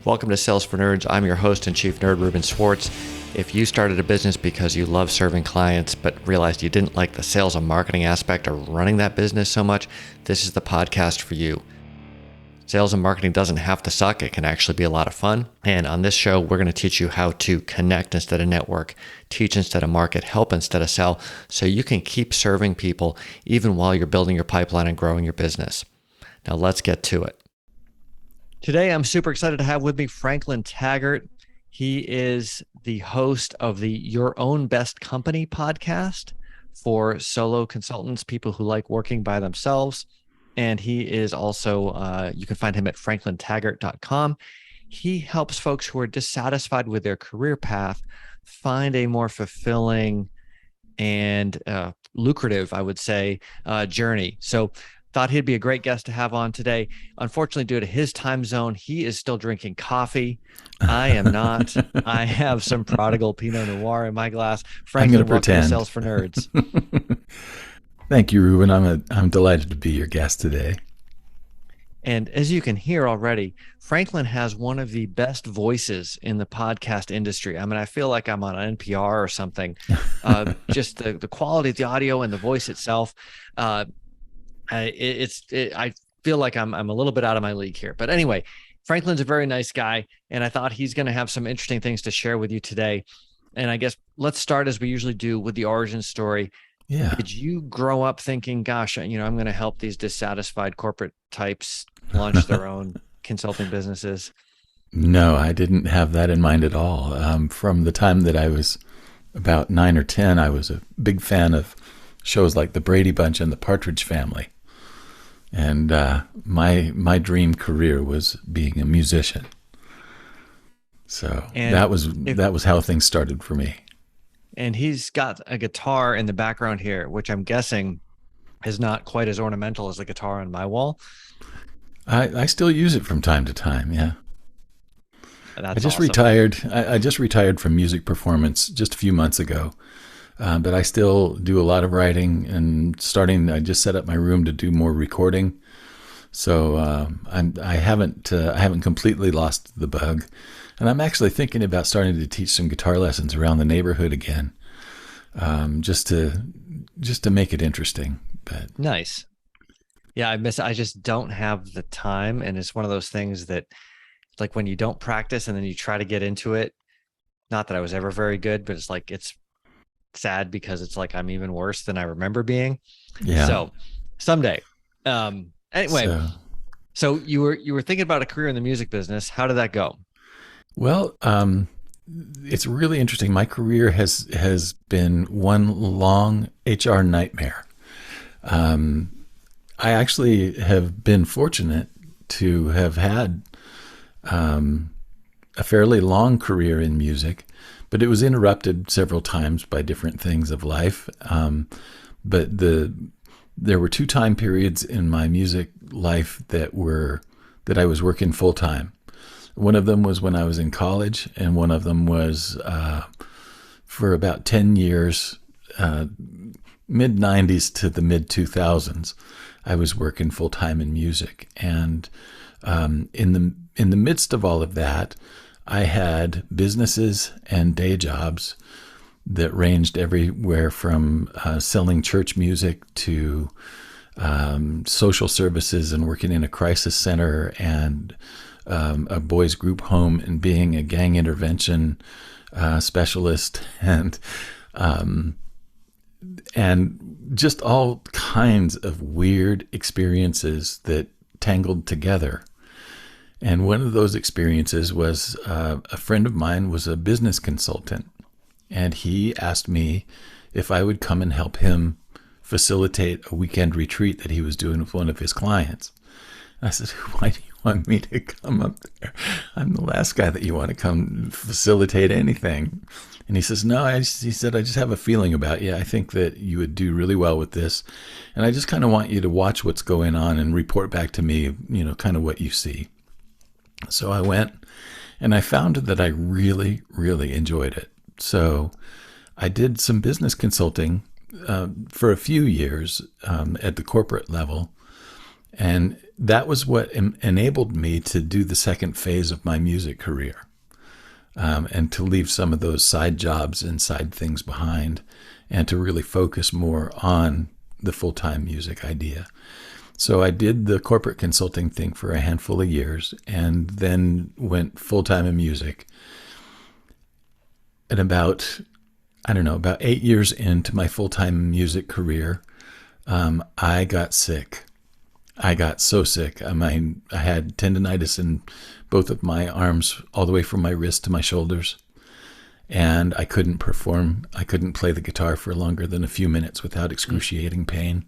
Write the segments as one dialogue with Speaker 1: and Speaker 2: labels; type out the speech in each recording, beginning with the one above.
Speaker 1: Welcome to Sales for Nerds. I'm your host and chief nerd, Ruben Swartz. If you started a business because you love serving clients but realized you didn't like the sales and marketing aspect of running that business so much, this is the podcast for you. Sales and marketing doesn't have to suck. It can actually be a lot of fun. And on this show, we're going to teach you how to connect instead of network, teach instead of market, help instead of sell, so you can keep serving people even while you're building your pipeline and growing your business. Now let's get to it. Today, I'm super excited to have with me Franklin Taggart. He is the host of the Your Own Best Company podcast for solo consultants, people who like working by themselves. And he is also, you can find him at franklintaggart.com. He helps folks who are dissatisfied with their career path find a more fulfilling and lucrative, I would say, journey. So thought he'd be a great guest to have on today. Unfortunately, due to his time zone, he is still drinking coffee. I am not. I have some Prodigal Pinot Noir in my glass. Franklin, welcome to Sales for Nerds.
Speaker 2: Thank you, Ruben. I'm delighted to be your guest today.
Speaker 1: And as you can hear already, Franklin has one of the best voices in the podcast industry. I mean, I feel like I'm on NPR or something. Just the quality of the audio and the voice itself. I feel like I'm a little bit out of my league here. But anyway, Franklin's a very nice guy, and I thought he's going to have some interesting things to share with you today. And I guess let's start, as we usually do, with the origin story.
Speaker 2: Yeah.
Speaker 1: Did you grow up thinking, gosh, I'm going to help these dissatisfied corporate types launch their own consulting businesses?
Speaker 2: No, I didn't have that in mind at all. From the time that I was about 9 or 10, I was a big fan of shows like The Brady Bunch and The Partridge Family. And my dream career was being a musician. So that was how things started for me.
Speaker 1: And he's got a guitar in the background here, which I'm guessing is not quite as ornamental as the guitar on my wall.
Speaker 2: I still use it from time to time, yeah.
Speaker 1: That's
Speaker 2: I just
Speaker 1: awesome.
Speaker 2: retired. I just retired from music performance just a few months ago. But I still do a lot of writing and I just set up my room to do more recording. So I haven't completely lost the bug. And I'm actually thinking about starting to teach some guitar lessons around the neighborhood again, just to make it interesting. But
Speaker 1: nice. Yeah, I just don't have the time. And it's one of those things that, like, when you don't practice and then you try to get into it, not that I was ever very good, but it's sad because it's like I'm even worse than I remember being.
Speaker 2: Yeah.
Speaker 1: So someday. Anyway, so you were thinking about a career in the music business. How did that go?
Speaker 2: Well, it's really interesting. My career has been one long HR nightmare. I actually have been fortunate to have had a fairly long career in music, but it was interrupted several times by different things of life. But there were two time periods in my music life that I was working full time. One of them was when I was in college, and one of them was for about 10 years, mid 90s to the mid 2000s. I was working full time in music, and in the midst of all of that, I had businesses and day jobs that ranged everywhere from selling church music to social services and working in a crisis center and a boys group home and being a gang intervention specialist and just all kinds of weird experiences that tangled together. And one of those experiences was a friend of mine was a business consultant, and he asked me if I would come and help him facilitate a weekend retreat that he was doing with one of his clients. I said, "Why do you want me to come up there? I'm the last guy that you want to come facilitate anything." And he says, "No," he said, "I just have a feeling about you. I think that you would do really well with this. And I just kind of want you to watch what's going on and report back to me, kind of what you see." So I went, and I found that I really, really enjoyed it. So I did some business consulting for a few years at the corporate level. And that was what enabled me to do the second phase of my music career, and to leave some of those side jobs and side things behind and to really focus more on the full-time music idea. So I did the corporate consulting thing for a handful of years and then went full-time in music. And about 8 years into my full-time music career, I got sick. I got so sick. I had tendonitis in both of my arms, all the way from my wrist to my shoulders. And I couldn't perform. I couldn't play the guitar for longer than a few minutes without excruciating pain.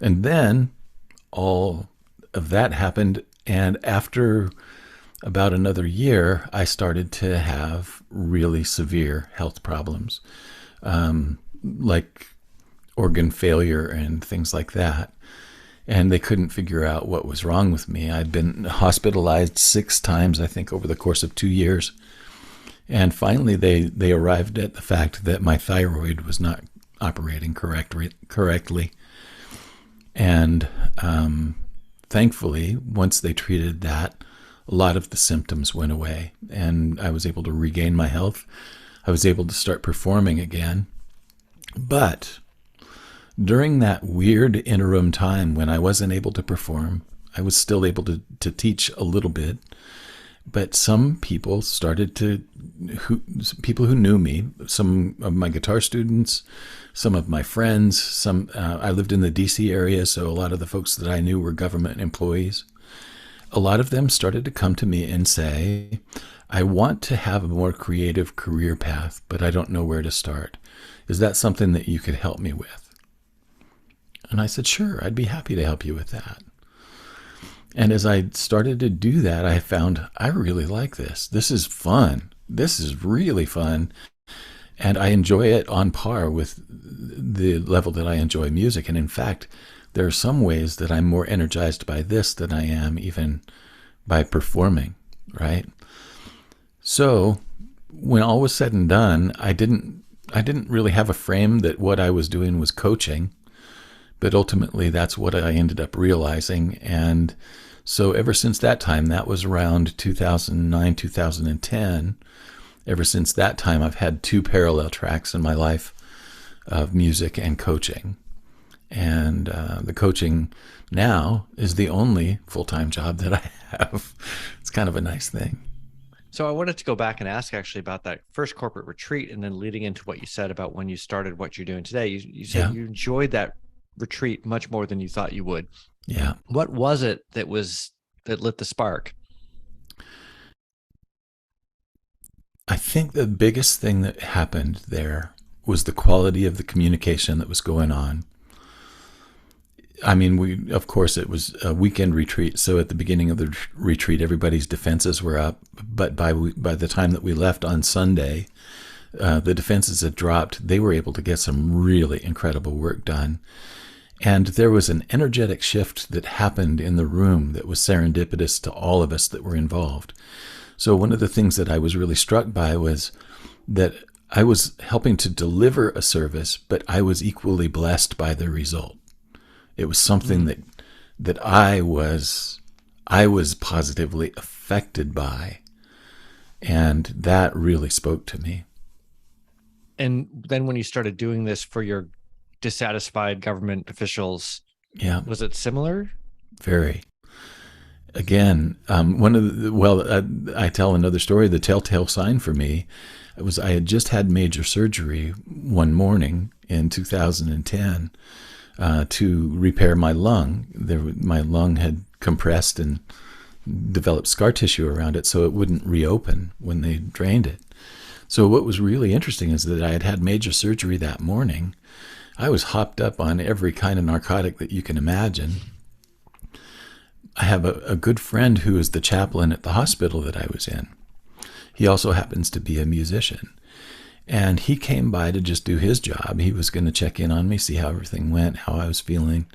Speaker 2: And then all of that happened. And after about another year, I started to have really severe health problems, like organ failure and things like that. And they couldn't figure out what was wrong with me. I'd been hospitalized 6 times, I think, over the course of 2 years. And finally, they arrived at the fact that my thyroid was not operating correctly. And thankfully, once they treated that, a lot of the symptoms went away. And I was able to regain my health. I was able to start performing again. But during that weird interim time when I wasn't able to perform, I was still able to teach a little bit. But some people people who knew me, some of my guitar students, some of my friends, I lived in the DC area, so a lot of the folks that I knew were government employees. A lot of them started to come to me and say, I want to have a more creative career path, but I don't know where to start. Is that something that you could help me with? And I said, sure, I'd be happy to help you with that. And as I started to do that, I found I really like this. This is fun. This is really fun. And I enjoy it on par with the level that I enjoy music. And in fact, there are some ways that I'm more energized by this than I am even by performing, right? So when all was said and done, I didn't really have a frame that what I was doing was coaching. But ultimately, that's what I ended up realizing. And so ever since that time, that was around 2009, 2010, ever since that time, I've had 2 parallel tracks in my life of music and coaching. And the coaching now is the only full-time job that I have. It's kind of a nice thing.
Speaker 1: So I wanted to go back and ask actually about that first corporate retreat and then leading into what you said about when you started what you're doing today. You said you enjoyed that retreat much more than you thought you would.
Speaker 2: Yeah.
Speaker 1: What was it that lit the spark?
Speaker 2: I think the biggest thing that happened there was the quality of the communication that was going on. I mean, of course, it was a weekend retreat. So at the beginning of the retreat, everybody's defenses were up. But by the time that we left on Sunday, the defenses had dropped. They were able to get some really incredible work done. And there was an energetic shift that happened in the room that was serendipitous to all of us that were involved. So one of the things that I was really struck by was that I was helping to deliver a service, but I was equally blessed by the result. It was something that I was positively affected by, and that really spoke to me.
Speaker 1: And then when you started doing this for your dissatisfied government officials, was it similar?
Speaker 2: Very. Again, I tell another story. The telltale sign for me was I had just had major surgery one morning in 2010 to repair my lung. My lung had compressed and developed scar tissue around it, so it wouldn't reopen when they drained it. So what was really interesting is that I had had major surgery that morning. I was hopped up on every kind of narcotic that you can imagine. I have a good friend who is the chaplain at the hospital that I was in. He also happens to be a musician. And he came by to just do his job. He was going to check in on me, see how everything went, how I was feeling,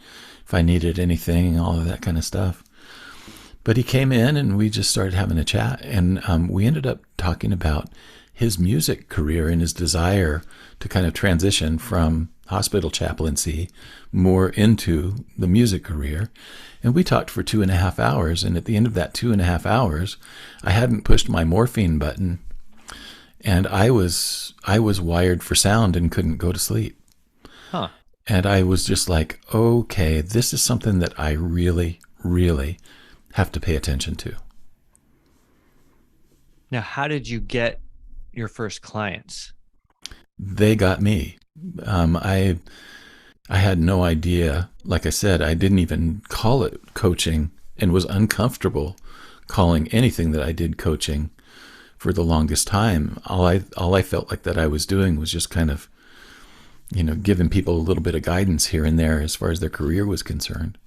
Speaker 2: if I needed anything, all of that kind of stuff. But he came in and we just started having a chat. And we ended up talking about his music career and his desire to kind of transition from hospital chaplaincy more into the music career. And we talked for 2.5 hours. And at the end of that 2.5 hours, I hadn't pushed my morphine button, and I was wired for sound and couldn't go to sleep.
Speaker 1: Huh.
Speaker 2: And I was just like, okay, this is something that I really, really have to pay attention to.
Speaker 1: Now, how did you get your first clients?
Speaker 2: They got me. I had no idea. Like I said, I didn't even call it coaching and was uncomfortable calling anything that I did coaching for the longest time. All I felt like that I was doing was just kind of, giving people a little bit of guidance here and there as far as their career was concerned.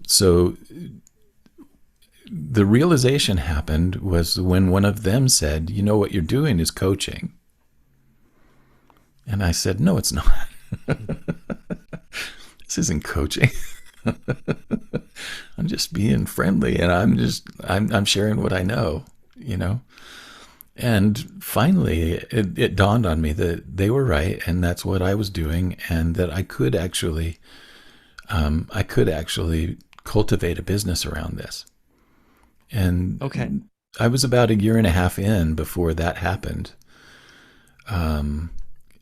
Speaker 2: So the realization happened was when one of them said, what you're doing is coaching. And I said, no, it's not. This isn't coaching. I'm just being friendly, and I'm sharing what I know, And finally, it dawned on me that they were right, and that's what I was doing, and that I could actually cultivate a business around this. And
Speaker 1: Okay.
Speaker 2: I was about 1.5 years in before that happened.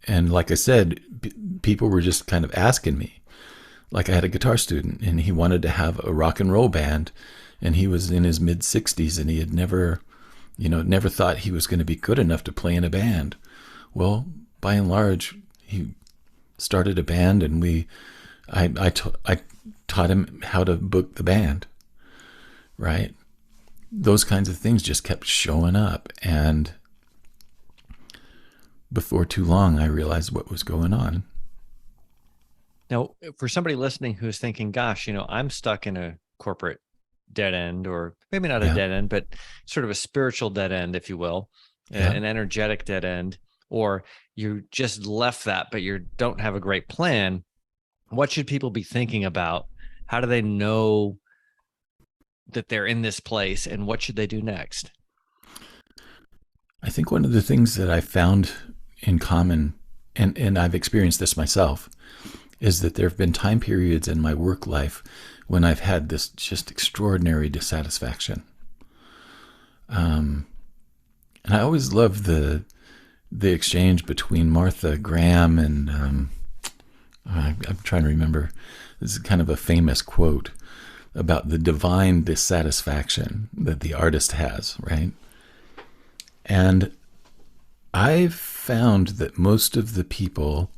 Speaker 2: And like I said, people were just kind of asking me. Like I had a guitar student, and he wanted to have a rock and roll band, and he was in his mid-60s, and he had never thought he was going to be good enough to play in a band. Well, by and large, he started a band, and I taught him how to book the band, right? Those kinds of things just kept showing up, and before too long, I realized what was going on.
Speaker 1: Now, for somebody listening who's thinking, gosh, I'm stuck in a corporate dead end, or maybe not a dead end, but sort of a spiritual dead end, if you will, an energetic dead end, or you just left that, but you don't have a great plan. What should people be thinking about? How do they know that they're in this place, and what should they do next?
Speaker 2: I think one of the things that I found in common, and I've experienced this myself, is that there have been time periods in my work life when I've had this just extraordinary dissatisfaction. And I always love the exchange between Martha Graham and I'm trying to remember. This is kind of a famous quote about the divine dissatisfaction that the artist has, right? And I've found that most of the people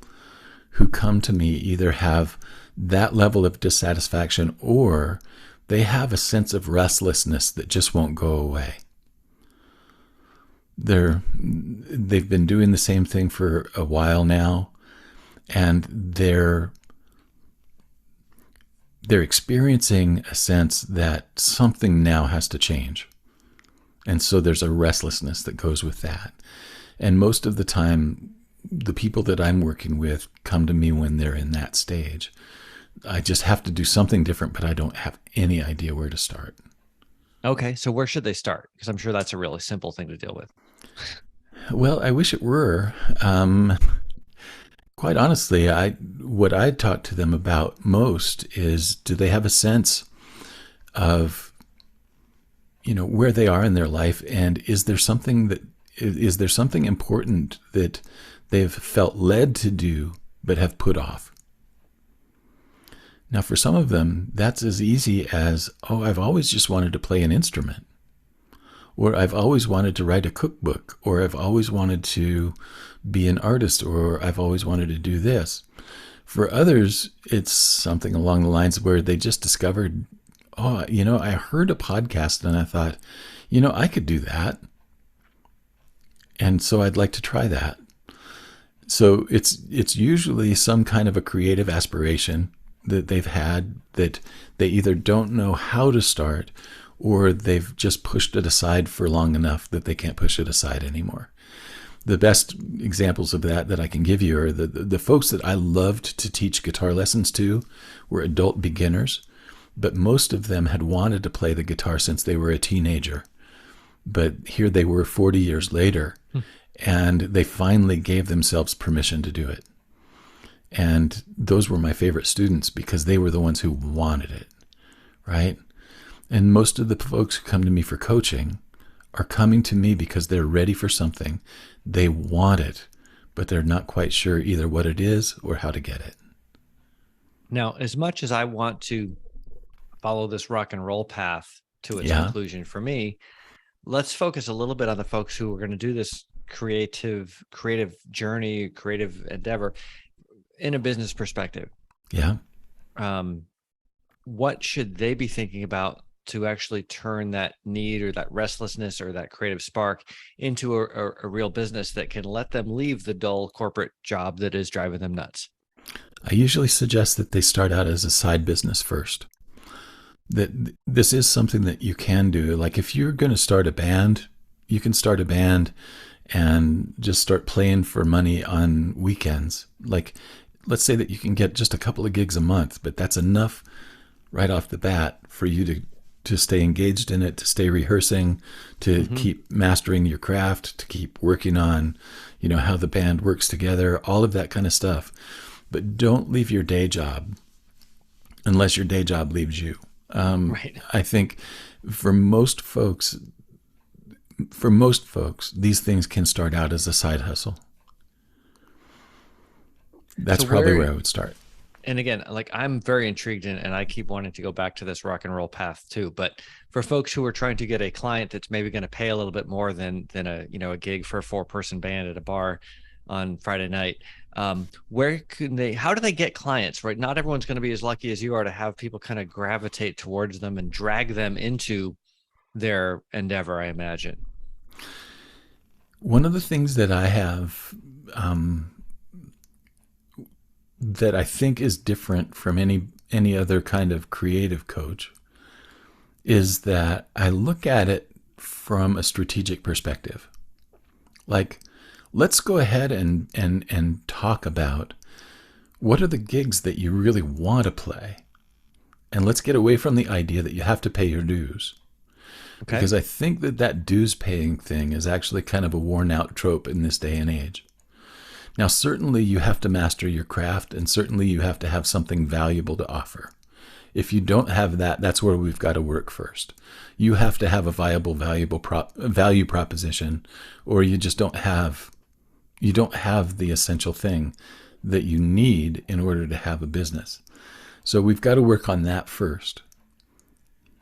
Speaker 2: who come to me either have that level of dissatisfaction, or they have a sense of restlessness that just won't go away. They've been doing the same thing for a while now, and they're experiencing a sense that something now has to change. And so there's a restlessness that goes with that. And most of the time, the people that I'm working with come to me when they're in that stage. I just have to do something different, but I don't have any idea where to start.
Speaker 1: Okay, so where should they start? Because I'm sure that's a really simple thing to deal with.
Speaker 2: Well, I wish it were. Quite honestly, what I talk to them about most is, do they have a sense of, where they are in their life, and is there something important that they've felt led to do but have put off? Now, for some of them, that's as easy as, I've always just wanted to play an instrument, or I've always wanted to write a cookbook, or I've always wanted to be an artist, or I've always wanted to do this. For others, it's something along the lines where they just discovered, I heard a podcast and I thought, I could do that. And so I'd like to try that. So it's usually some kind of a creative aspiration that they've had that they either don't know how to start, or they've just pushed it aside for long enough that they can't push it aside anymore. The best examples of that I can give you are the folks that I loved to teach guitar lessons to were adult beginners, but most of them had wanted to play the guitar since they were a teenager. But here they were 40 years later, and they finally gave themselves permission to do it. And those were my favorite students because they were the ones who wanted it, right? And most of the folks who come to me for coaching are coming to me because they're ready for something. They want it, but they're not quite sure either what it is or how to get it.
Speaker 1: Now, as much as I want to follow this rock and roll path to its conclusion for me, let's focus a little bit on the folks who are going to do this creative journey, creative endeavor in a business perspective.
Speaker 2: Yeah.
Speaker 1: What should they be thinking about to actually turn that need or that restlessness or that creative spark into a real business that can let them leave the dull corporate job that is driving them nuts?
Speaker 2: I usually suggest that they start out as a side business first. That this is something that you can do. Like if you're going to start a band, you can start a band and just start playing for money on weekends. Like let's say that you can get just a couple of gigs a month, but that's enough right off the bat for you to stay engaged in it, to stay rehearsing, to keep mastering your craft, to keep working on, how the band works together, all of that kind of stuff. But don't leave your day job unless your day job leaves you. Right. I think for most folks, these things can start out as a side hustle. That's probably where I would start.
Speaker 1: And again, like I'm very intrigued and I keep wanting to go back to this rock and roll path too. But for folks who are trying to get a client that's maybe going to pay a little bit more than a gig for a 4-person band at a bar on Friday night, how do they get clients, right? Not everyone's going to be as lucky as you are to have people kind of gravitate towards them and drag them into their endeavor, I imagine.
Speaker 2: One of the things that I have that I think is different from any other kind of creative coach is that I look at it from a strategic perspective. Like, let's go ahead and talk about what are the gigs that you really want to play. And let's get away from the idea that you have to pay your dues. Okay. Because I think that dues paying thing is actually kind of a worn out trope in this day and age. Now, certainly you have to master your craft, and certainly you have to have something valuable to offer. If you don't have that, that's where we've got to work first. You have to have a viable, value proposition, or you just don't have the essential thing that you need in order to have a business. So we've got to work on that first.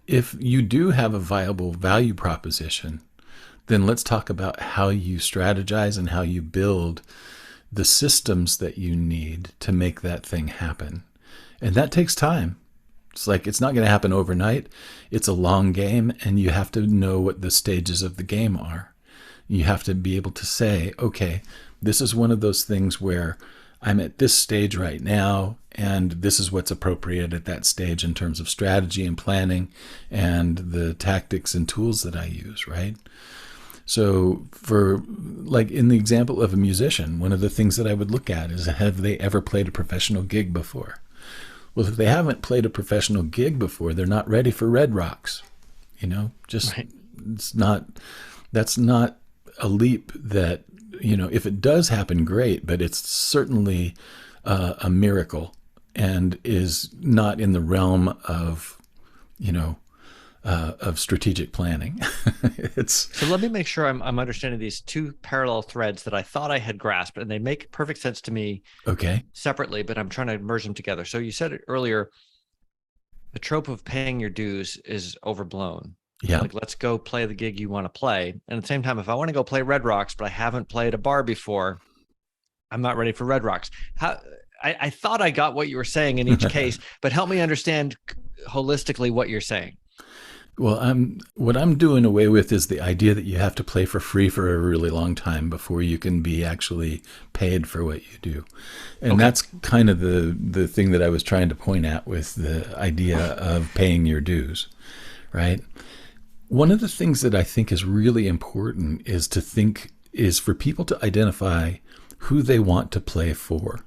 Speaker 2: If you do have a viable value proposition, then let's talk about how you strategize and how you build the systems that you need to make that thing happen. And that takes time. It's not going to happen overnight. It's a long game, and you have to know what the stages of the game are. You have to be able to say, okay, this is one of those things where I'm at this stage right now, and this is what's appropriate at that stage in terms of strategy and planning and the tactics and tools that I use, right? So for like in the example of a musician, one of the things that I would look at is, have they ever played a professional gig before? Well, if they haven't played a professional gig before, they're not ready for Red Rocks. Right. That's not a leap that, if it does happen, great, but it's certainly a miracle and is not in the realm of, of strategic planning. So
Speaker 1: let me make sure I'm understanding these two parallel threads that I thought I had grasped, and they make perfect sense to me.
Speaker 2: Okay.
Speaker 1: Separately, but I'm trying to merge them together. So you said it earlier, the trope of paying your dues is overblown.
Speaker 2: Yeah.
Speaker 1: Like, let's go play the gig you want to play. And at the same time, if I want to go play Red Rocks, but I haven't played a bar before, I'm not ready for Red Rocks. I thought I got what you were saying in each case, but help me understand holistically what you're saying.
Speaker 2: Well, what I'm doing away with is the idea that you have to play for free for a really long time before you can be actually paid for what you do. And that's kind of the thing that I was trying to point at with the idea of paying your dues, right? One of the things that I think is really important is for people to identify who they want to play for.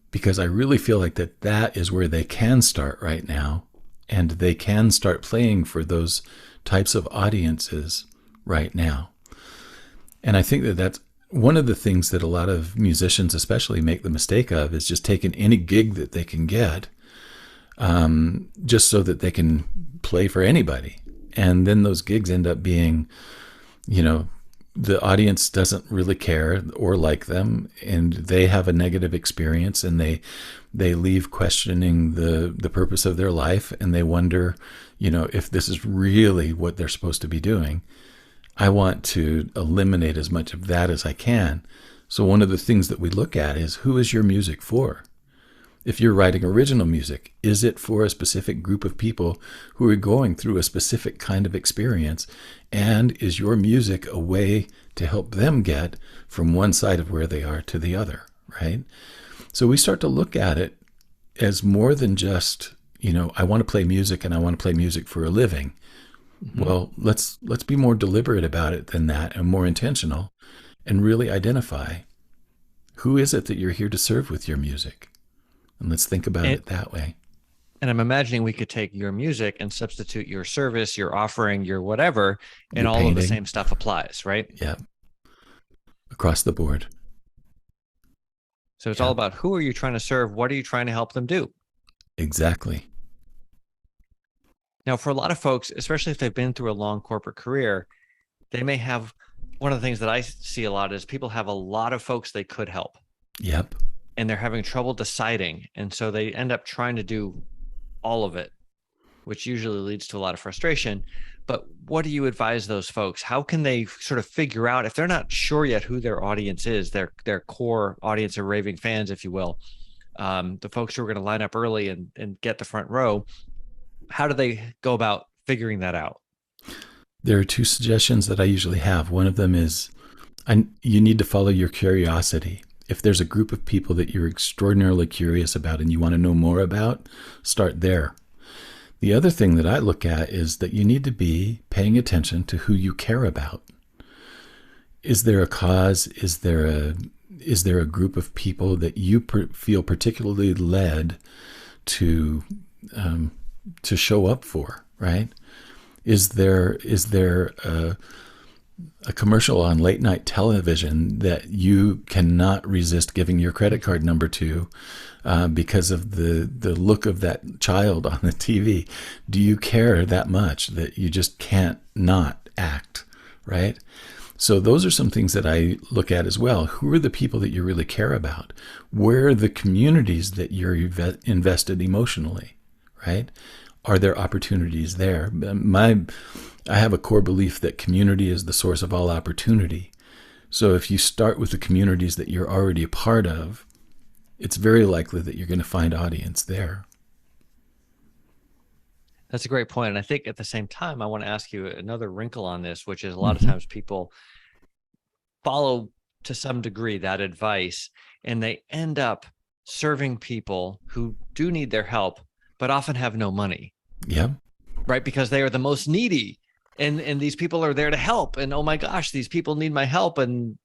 Speaker 2: Because I really feel like that is where they can start right now. and they can start playing for those types of audiences right now. And I think that that's one of the things that a lot of musicians especially make the mistake of, is just taking any gig that they can get, just so that they can play for anybody. And then those gigs end up being, you know, the audience doesn't really care or like them, and they have a negative experience, and they leave questioning the purpose of their life, and they wonder, if this is really what they're supposed to be doing. I want to eliminate as much of that as I can. So one of the things that we look at is, who is your music for? If you're writing original music, is it for a specific group of people who are going through a specific kind of experience? And is your music a way to help them get from one side of where they are to the other, right? So we start to look at it as more than just, I want to play music and I want to play music for a living. Mm-hmm. Well, let's be more deliberate about it than that, and more intentional, and really identify, who is it that you're here to serve with your music? And let's think about it that way.
Speaker 1: And I'm imagining we could take your music and substitute your service, your offering, your whatever, and all of the same stuff applies, right?
Speaker 2: Yeah. Across the board.
Speaker 1: So it's all about, who are you trying to serve? What are you trying to help them do?
Speaker 2: Exactly.
Speaker 1: Now, for a lot of folks, especially if they've been through a long corporate career, they may have, one of the things that I see a lot is people have a lot of folks they could help.
Speaker 2: Yep.
Speaker 1: And they're having trouble deciding. And so they end up trying to do all of it, which usually leads to a lot of frustration. But what do you advise those folks? How can they sort of figure out, if they're not sure yet who their audience is, their core audience of raving fans, if you will, the folks who are going to line up early and get the front row, how do they go about figuring that out?
Speaker 2: There are two suggestions that I usually have. One of them is, you need to follow your curiosity. If there's a group of people that you're extraordinarily curious about and you want to know more about, start there. The other thing that I look at is that you need to be paying attention to who you care about. Is there a cause? Is there a group of people that you feel particularly led to show up for, right? Is there a commercial on late night television that you cannot resist giving your credit card number to, because of the look of that child on the TV? Do you care that much that you just can't not act, right? So those are some things that I look at as well. Who are the people that you really care about? Where are the communities that you're invested emotionally, right? Are there opportunities there? I have a core belief that community is the source of all opportunity. So if you start with the communities that you're already a part of, it's very likely that you're going to find audience there.
Speaker 1: That's a great point. And I think at the same time, I want to ask you another wrinkle on this, which is a lot of times people follow to some degree that advice, and they end up serving people who do need their help, but often have no money.
Speaker 2: Yeah.
Speaker 1: Right? Because they are the most needy. And these people are there to help. And oh my gosh, these people need my help. And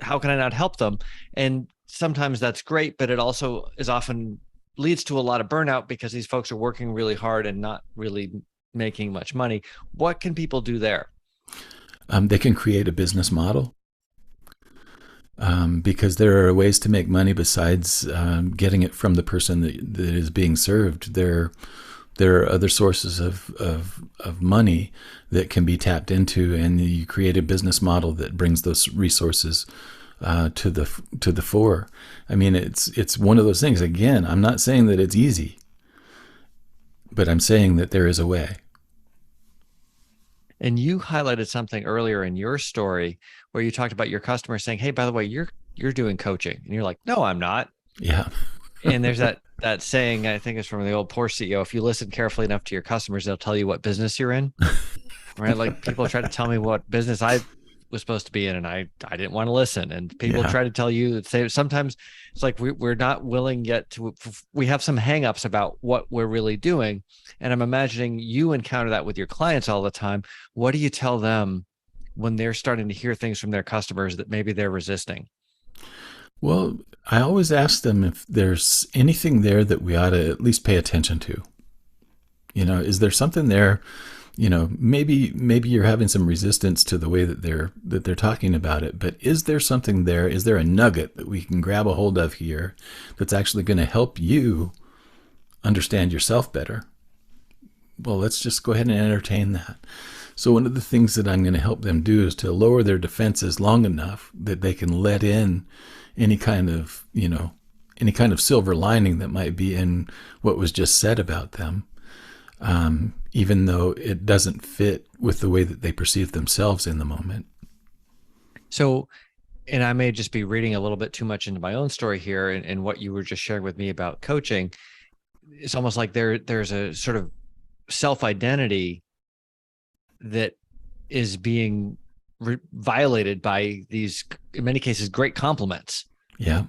Speaker 1: how can I not help them? And sometimes that's great, but it also is often leads to a lot of burnout, because these folks are working really hard and not really making much money. What can people do there?
Speaker 2: They can create a business model, because there are ways to make money besides getting it from the person that is being served. There are other sources of money that can be tapped into, and you create a business model that brings those resources to the fore. I mean, it's one of those things. Again, I'm not saying that it's easy, but I'm saying that there is a way.
Speaker 1: And you highlighted something earlier in your story where you talked about your customer saying, "Hey, by the way, you're doing coaching," and you're like, "No, I'm not."
Speaker 2: Yeah.
Speaker 1: And there's that saying, I think it's from the old Porsche CEO, if you listen carefully enough to your customers, they'll tell you what business you're in, right? Like, people try to tell me what business I was supposed to be in, and I didn't want to listen. And people try to tell you, say, sometimes it's like we're not willing yet to, we have some hangups about what we're really doing. And I'm imagining you encounter that with your clients all the time. What do you tell them when they're starting to hear things from their customers that maybe they're resisting?
Speaker 2: Well, I always ask them if there's anything there that we ought to at least pay attention to. Is there something there? Maybe you're having some resistance to the way that they're talking about it, but is there something there? Is there a nugget that we can grab a hold of here that's actually going to help you understand yourself better? Well, let's just go ahead and entertain that. So one of the things that I'm going to help them do is to lower their defenses long enough that they can let in any kind of, any kind of silver lining that might be in what was just said about them, even though it doesn't fit with the way that they perceive themselves in the moment.
Speaker 1: So, and I may just be reading a little bit too much into my own story here, and what you were just sharing with me about coaching. It's almost like there's a sort of self-identity that is being violated by these, in many cases, great compliments.
Speaker 2: Yeah.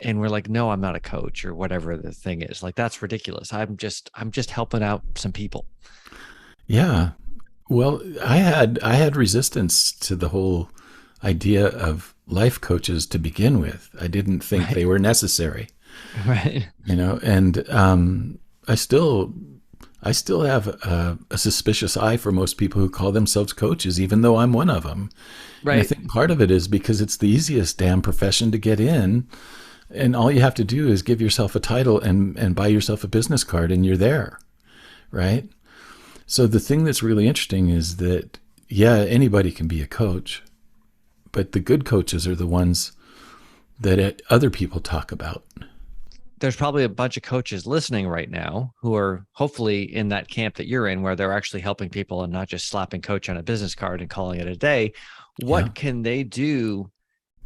Speaker 1: And we're like, no, I'm not a coach, or whatever the thing is. Like, that's ridiculous. I'm just helping out some people.
Speaker 2: Yeah. Well, I had resistance to the whole idea of life coaches to begin with. I didn't think they were necessary.
Speaker 1: Right.
Speaker 2: And I still have a suspicious eye for most people who call themselves coaches, even though I'm one of them.
Speaker 1: Right.
Speaker 2: And I think part of it is because it's the easiest damn profession to get in. And all you have to do is give yourself a title and buy yourself a business card, and you're there, right? So the thing that's really interesting is that, yeah, anybody can be a coach, but the good coaches are the ones that other people talk about.
Speaker 1: There's probably a bunch of coaches listening right now who are hopefully in that camp that you're in, where they're actually helping people and not just slapping coach on a business card and calling it a day. What can they do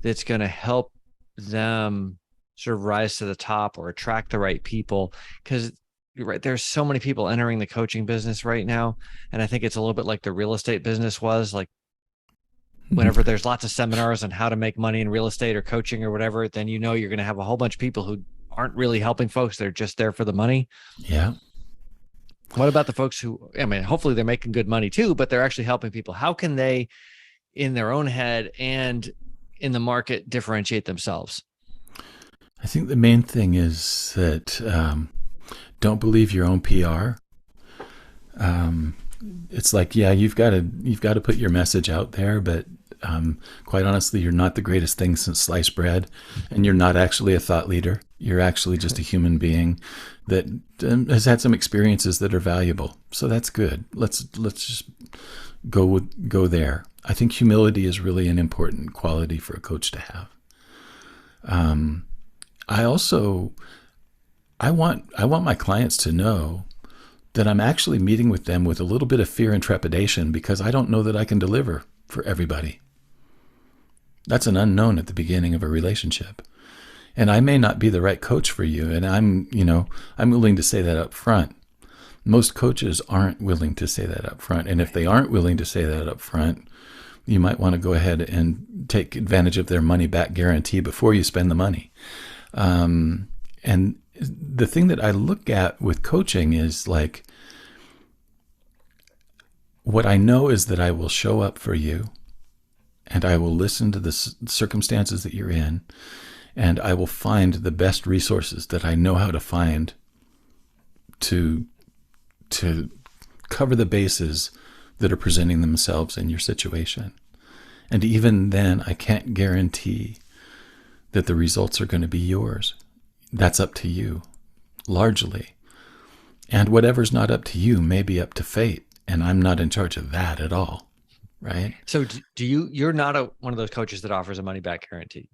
Speaker 1: that's going to help them sort of rise to the top or attract the right people? Because you're right, there's so many people entering the coaching business right now. And I think it's a little bit like the real estate business was. Like, whenever there's lots of seminars on how to make money in real estate or coaching or whatever, then you're going to have a whole bunch of people who aren't really helping folks. They're just there for the money.
Speaker 2: Yeah.
Speaker 1: What about the folks who, I mean, hopefully they're making good money too, but they're actually helping people? How can they, in their own head and in the market, differentiate themselves?
Speaker 2: I think the main thing is that don't believe your own PR. It's like, yeah, you've got to put your message out there, but quite honestly, you're not the greatest thing since sliced bread, and you're not actually a thought leader. You're actually just a human being that has had some experiences that are valuable. So that's good. Let's just go there. I think humility is really an important quality for a coach to have. I want my clients to know that I'm actually meeting with them with a little bit of fear and trepidation, because I don't know that I can deliver for everybody. That's an unknown at the beginning of a relationship. And I may not be the right coach for you. And I'm willing to say that up front. Most coaches aren't willing to say that up front. And if they aren't willing to say that up front, you might want to go ahead and take advantage of their money back guarantee before you spend the money. And the thing that I look at with coaching is like, what I know is that I will show up for you, and I will listen to the circumstances that you're in, and I will find the best resources that I know how to find to cover the bases that are presenting themselves in your situation. And even then, I can't guarantee that the results are going to be yours. That's up to you, largely. And whatever's not up to you may be up to fate, and I'm not in charge of that at all, right?
Speaker 1: So you're not one of those coaches that offers a money back guarantee?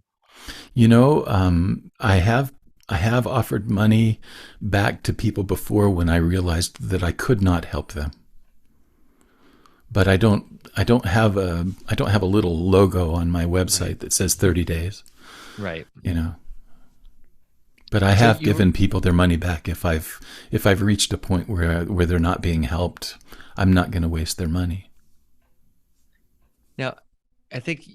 Speaker 2: I have offered money back to people before when I realized that I could not help them. But I don't have a little logo on my website that says 30 days.
Speaker 1: Right.
Speaker 2: But I have given people their money back if I've reached a point where they're not being helped. I'm not going to waste their money.
Speaker 1: Now, I think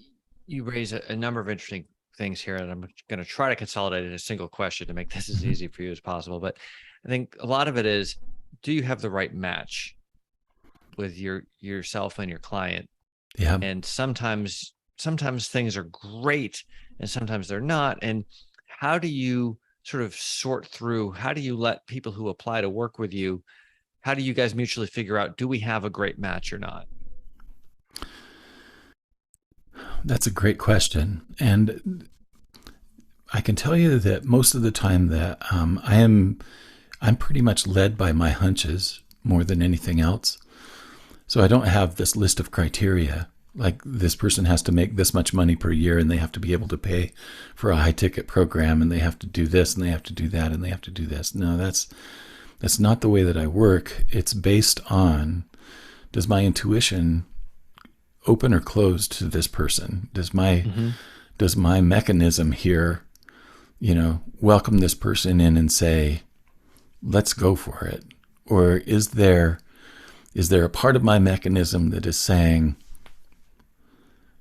Speaker 1: you raise a number of interesting things here, and I'm going to try to consolidate it in a single question to make this as easy for you as possible. But I think a lot of it is, do you have the right match with yourself and your client?
Speaker 2: Yeah.
Speaker 1: And sometimes things are great and sometimes they're not. And how do you sort of sort through, how do you let people who apply to work with you how do you guys mutually figure out, do we have a great match or not?
Speaker 2: That's a great question. And I can tell you that most of the time that I'm pretty much led by my hunches more than anything else. So I don't have this list of criteria. Like this person has to make this much money per year and they have to be able to pay for a high ticket program and they have to do this and they have to do that and they have to do this. No, that's not the way that I work. It's based on, does my intuition open or close to this person? Does my mechanism here, welcome this person in and say, let's go for it? Or is there a part of my mechanism that is saying,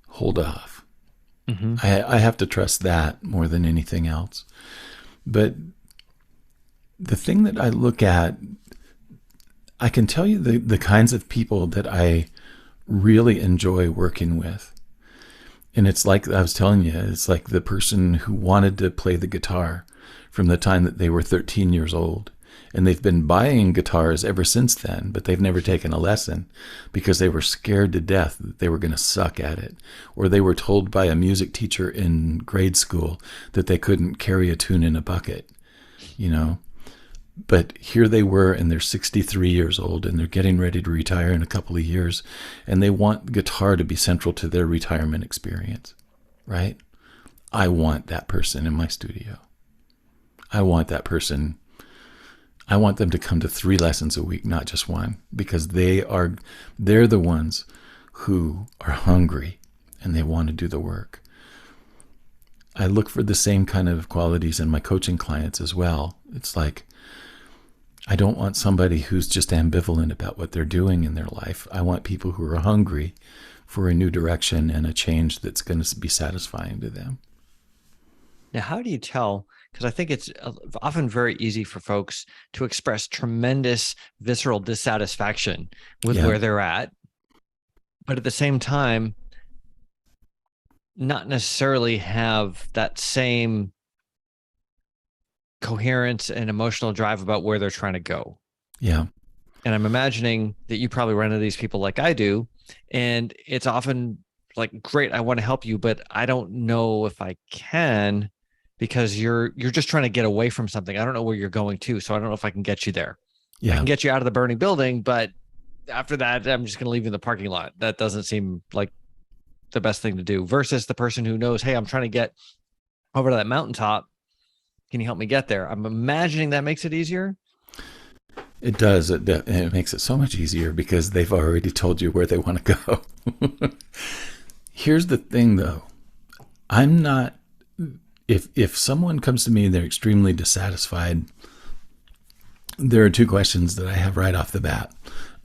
Speaker 2: hold off? I have to trust that more than anything else. But the thing that I look at, I can tell you the kinds of people that I really enjoy working with. And it's like I was telling you, it's like the person who wanted to play the guitar from the time that they were 13 years old. And they've been buying guitars ever since then, but they've never taken a lesson because they were scared to death that they were going to suck at it. Or they were told by a music teacher in grade school that they couldn't carry a tune in a bucket, But here they were, and they're 63 years old, and they're getting ready to retire in a couple of years, and they want guitar to be central to their retirement experience, right? I want that person in my studio. I want them to come to 3 lessons a week, not just one, because they're the ones who are hungry and they want to do the work. I look for the same kind of qualities in my coaching clients as well. It's like, I don't want somebody who's just ambivalent about what they're doing in their life. I want people who are hungry for a new direction and a change that's going to be satisfying to them.
Speaker 1: Now, how do you tell? Because I think it's often very easy for folks to express tremendous visceral dissatisfaction with where they're at, but at the same time, not necessarily have that same coherence and emotional drive about where they're trying to go.
Speaker 2: Yeah.
Speaker 1: And I'm imagining that you probably run into these people like I do, and it's often like, great, I want to help you, but I don't know if I can, because you're just trying to get away from something. I don't know where you're going to, so I don't know if I can get you there. I can get you out of the burning building, but after that, I'm just going to leave you in the parking lot. That doesn't seem like the best thing to do, versus the person who knows, hey, I'm trying to get over to that mountaintop. Can you help me get there? I'm imagining that makes it easier.
Speaker 2: It does. It makes it so much easier because they've already told you where they want to go. Here's the thing, though. I'm not... If someone comes to me and they're extremely dissatisfied, there are 2 questions that I have right off the bat.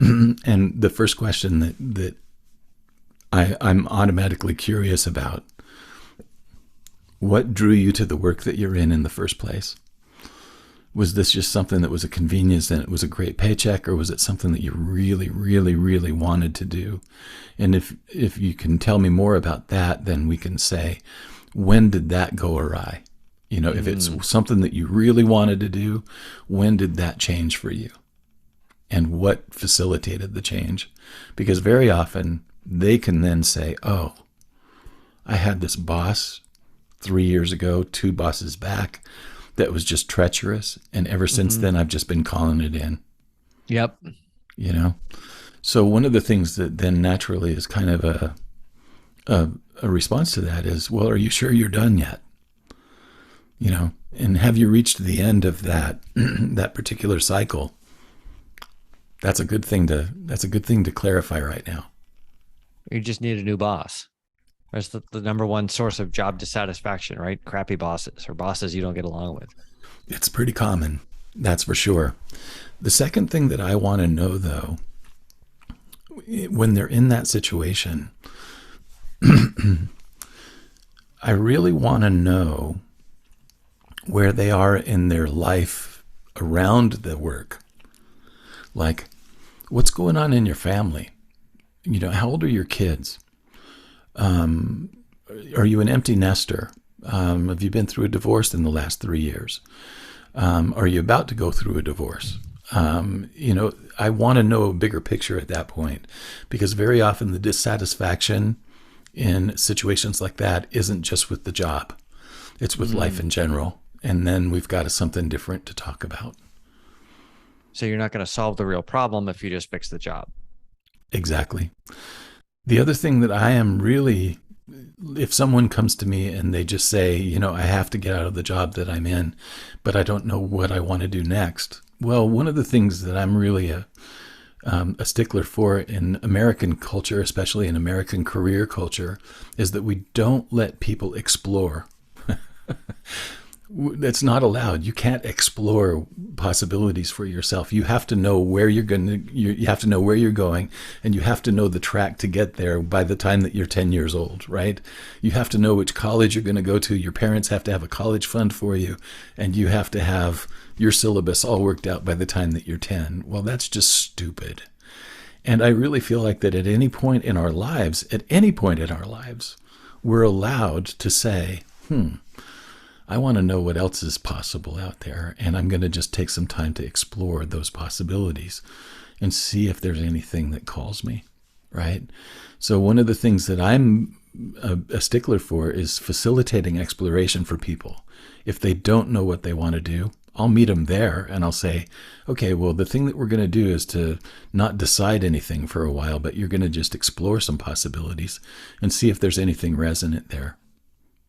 Speaker 2: And the first question that I'm automatically curious about: what drew you to the work that you're in the first place? Was this just something that was a convenience and it was a great paycheck, or was it something that you really, really, really wanted to do? And if you can tell me more about that, then we can say, when did that go awry? If it's something that you really wanted to do, when did that change for you? And what facilitated the change? Because very often they can then say, oh, I had this boss 3 years ago, 2 bosses back, that was just treacherous. And ever since then, I've just been calling it in.
Speaker 1: Yep.
Speaker 2: So one of the things that then naturally is kind of a response to that is, well, are you sure you're done yet? And have you reached the end of that that particular cycle? That's a good thing to clarify right now.
Speaker 1: You just need a new boss. That's the number one source of job dissatisfaction, right? Crappy bosses, or bosses you don't get along with.
Speaker 2: It's pretty common, that's for sure. The second thing that I want to know, though, when they're in that situation, I really want to know where they are in their life around the work. Like, what's going on in your family? How old are your kids? Are you an empty nester? Have you been through a divorce in the last 3 years? Are you about to go through a divorce? I want to know a bigger picture at that point, because very often the dissatisfaction in situations like that isn't just with the job, it's with life in general. And then we've got something different to talk about.
Speaker 1: So you're not going to solve the real problem if you just fix the job.
Speaker 2: Exactly. The other thing that I am really, if someone comes to me and they just say, I have to get out of the job that I'm in, but I don't know what I want to do next. Well, one of the things that I'm really a stickler for in American culture, especially in American career culture, is that we don't let people explore. That's not allowed. You can't explore possibilities for yourself. You have to know where you're you have to know where you're going, and you have to know the track to get there by the time that you're 10 years old, right? You have to know which college you're going to go to. Your parents have to have a college fund for you, and you have to have your syllabus all worked out by the time that you're 10. Well, that's just stupid. And I really feel like that at any point in our lives, we're allowed to say, I want to know what else is possible out there, and I'm going to just take some time to explore those possibilities and see if there's anything that calls me, right? So one of the things that I'm a stickler for is facilitating exploration for people. If they don't know what they want to do, I'll meet them there and I'll say, okay, well, the thing that we're going to do is to not decide anything for a while, but you're going to just explore some possibilities and see if there's anything resonant there.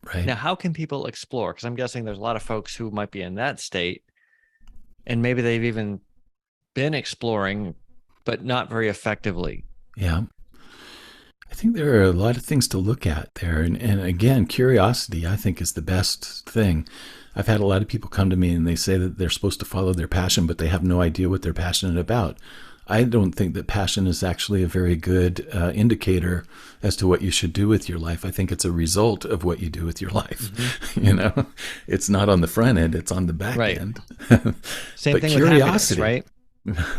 Speaker 2: Right.
Speaker 1: Now, how can people explore? Because I'm guessing there's a lot of folks who might be in that state, and maybe they've even been exploring, but not very effectively.
Speaker 2: Yeah. I think there are a lot of things to look at there. And again, curiosity, I think, is the best thing. I've had a lot of people come to me and they say that they're supposed to follow their passion, but they have no idea what they're passionate about. I don't think that passion is actually a very good indicator as to what you should do with your life. I think it's a result of what you do with your life. Mm-hmm. It's not on the front end, it's on the back end.
Speaker 1: Same
Speaker 2: but
Speaker 1: thing
Speaker 2: curiosity,
Speaker 1: with happiness, right?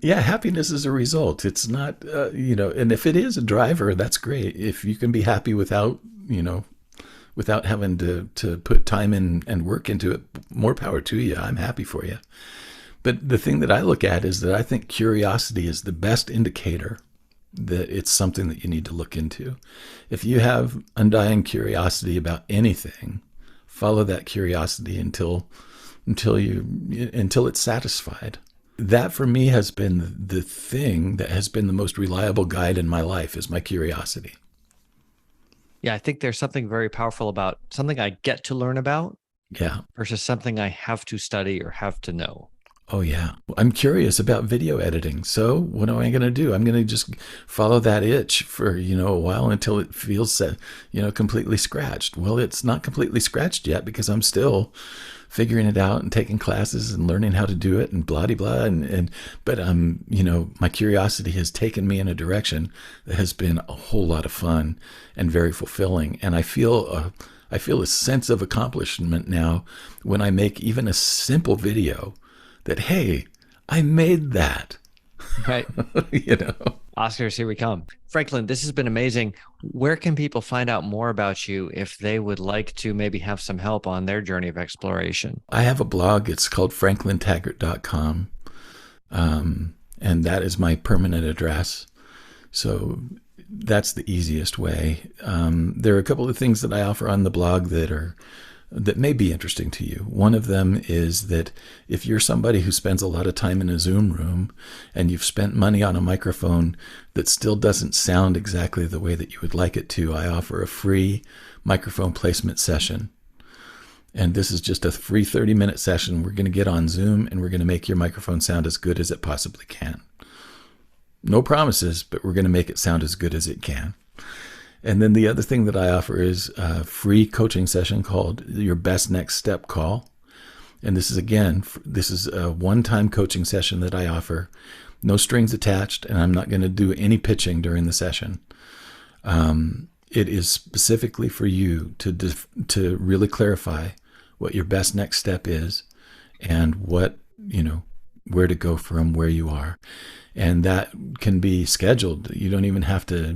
Speaker 2: Yeah, happiness is a result. It's not, and if it is a driver, that's great. If you can be happy without having to put time in and work into it, more power to you. I'm happy for you. But the thing that I look at is that I think curiosity is the best indicator that it's something that you need to look into. If you have undying curiosity about anything, follow that curiosity until it's satisfied. That for me has been the thing that has been the most reliable guide in my life, is my curiosity.
Speaker 1: Yeah, I think there's something very powerful about something I get to learn about versus something I have to study or have to know.
Speaker 2: Oh, yeah. I'm curious about video editing. So what am I going to do? I'm going to just follow that itch for, a while until it feels, completely scratched. Well, it's not completely scratched yet because I'm still figuring it out and taking classes and learning how to do it and blah, blah, blah. But my curiosity has taken me in a direction that has been a whole lot of fun and very fulfilling. And I feel a sense of accomplishment now when I make even a simple video that, hey, I made that.
Speaker 1: Right. Oscars, here we come. Franklin, this has been amazing. Where can people find out more about you if they would like to maybe have some help on their journey of exploration?
Speaker 2: I have a blog. It's called franklintaggart.com. And that is my permanent address. So that's the easiest way. There are a couple of things that I offer on the blog that may be interesting to you. One of them is that if you're somebody who spends a lot of time in a Zoom room and you've spent money on a microphone that still doesn't sound exactly the way that you would like it to, I offer a free microphone placement session. And this is just a free 30-minute session. We're going to get on Zoom and we're going to make your microphone sound as good as it possibly can. No promises, but we're going to make it sound as good as it can. And then the other thing that I offer is a free coaching session called Your Best Next Step Call. And this is a one-time coaching session that I offer. No strings attached, and I'm not going to do any pitching during the session. It is specifically for you to really clarify what your best next step is and where to go from where you are. And that can be scheduled. You don't even have to,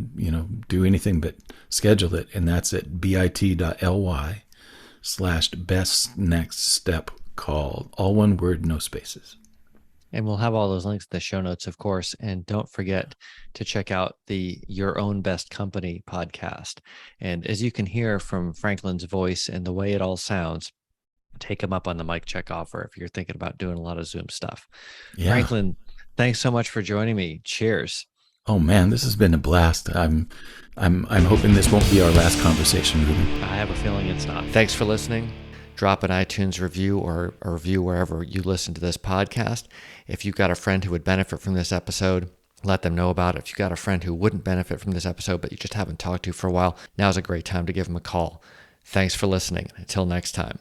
Speaker 2: do anything but schedule it. And that's at bit.ly/bestnextstepcall. All one word, no spaces.
Speaker 1: And we'll have all those links in the show notes, of course. And don't forget to check out the Your Own Best Company podcast. And as you can hear from Franklin's voice and the way it all sounds, take him up on the mic check offer if you're thinking about doing a lot of Zoom stuff.
Speaker 2: Yeah.
Speaker 1: Franklin, thanks so much for joining me. Cheers.
Speaker 2: Oh man, this has been a blast. I'm hoping this won't be our last conversation, Ruben.
Speaker 1: I have a feeling it's not. Thanks for listening. Drop an iTunes review or a review wherever you listen to this podcast. If you've got a friend who would benefit from this episode, let them know about it. If you've got a friend who wouldn't benefit from this episode, but you just haven't talked to for a while, now's a great time to give them a call. Thanks for listening. Until next time.